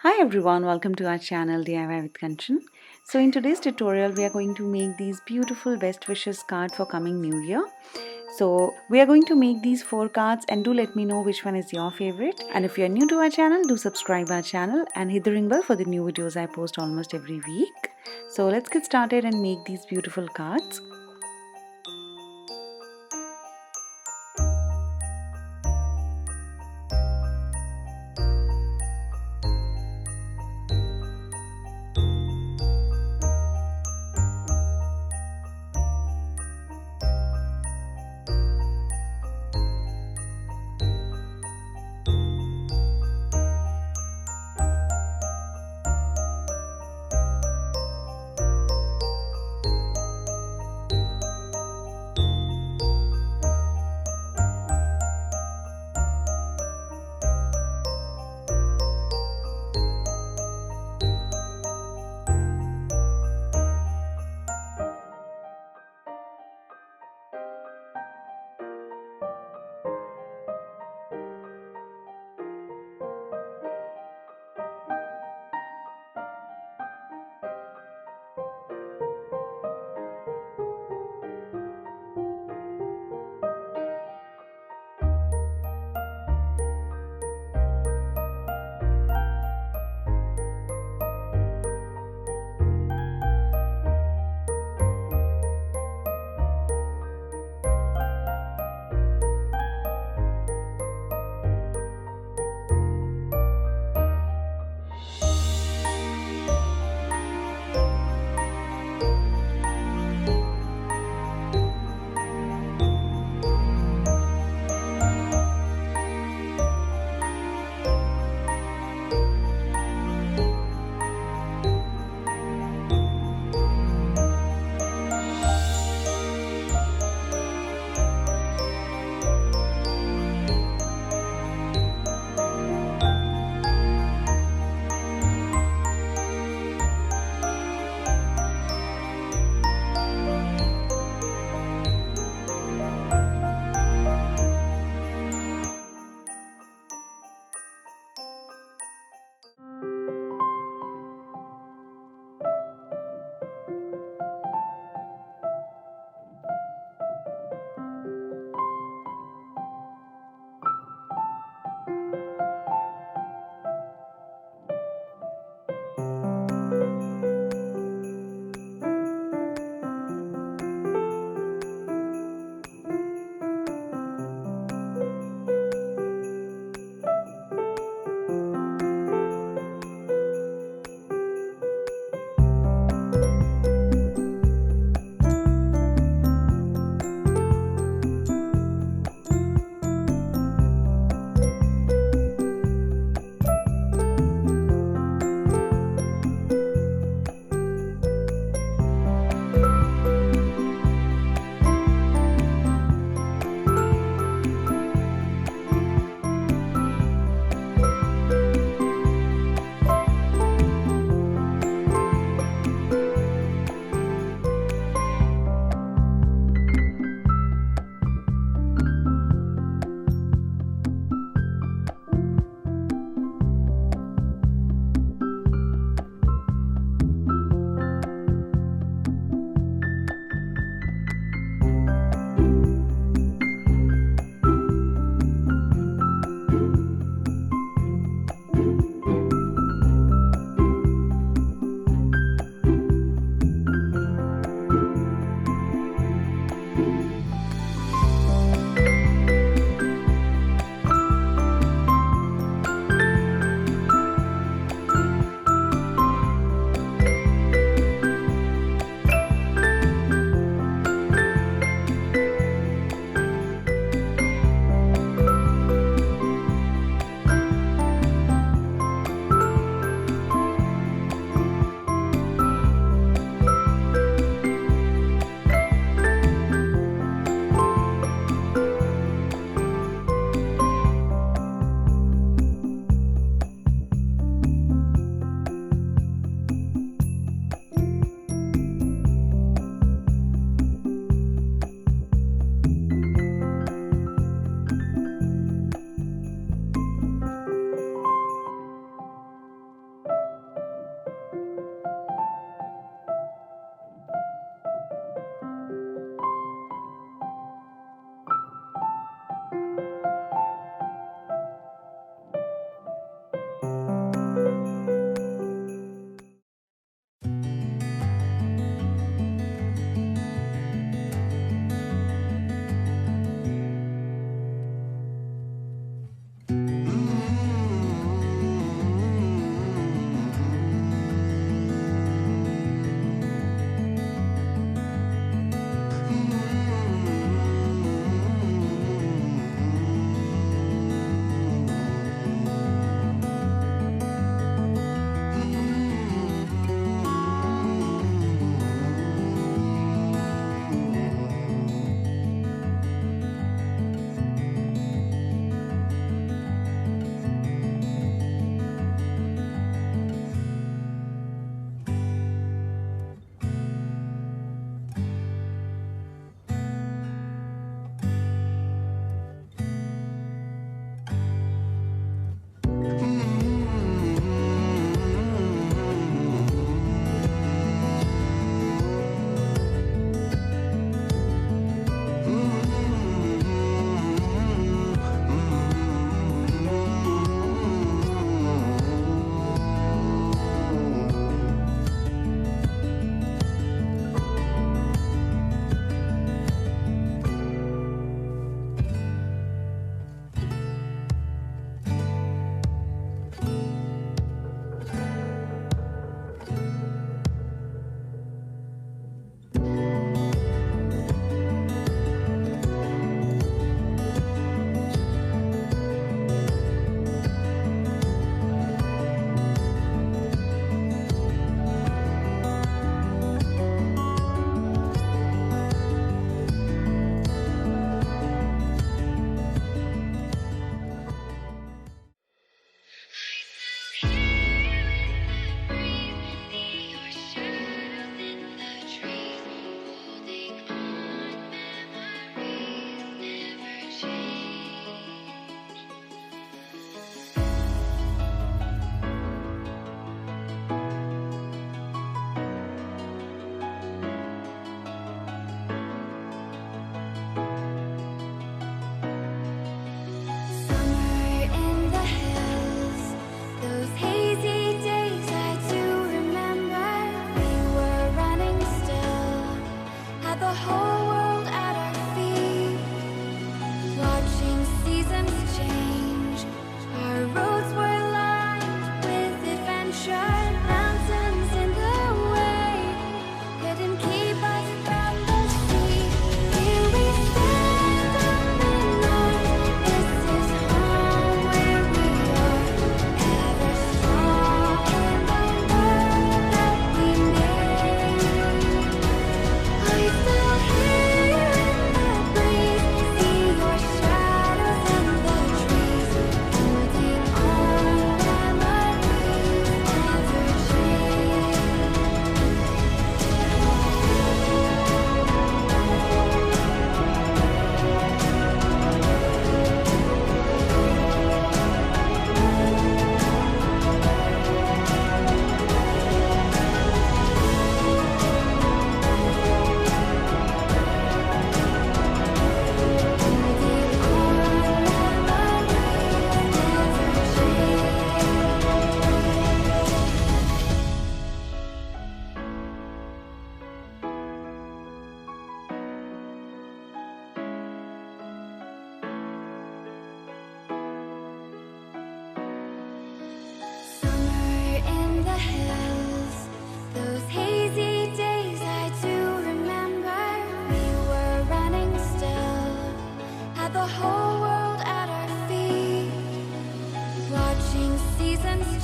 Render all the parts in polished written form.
Hi everyone, welcome to our channel DIY with Kanchan. So in today's tutorial we are going to make these beautiful best wishes card for coming new year. So we are going to make these 4 cards and do let me know which one is your favorite. And if you are new to our channel, do subscribe our channel and hit the ring bell for the new videos I post almost every week. So let's get started and make these beautiful cards.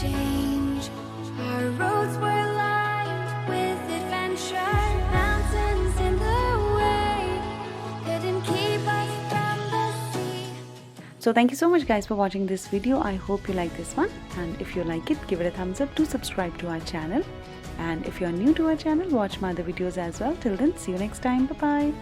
change. Our roads were lined with adventure, mountains in the way couldn't keep us from the sea. So thank you so much guys for watching this video. I hope you like this one, and if you like it, give it a thumbs up. Do subscribe to our channel, and if you're new to our channel, watch my other videos as well. Till then, see you next time. Bye bye.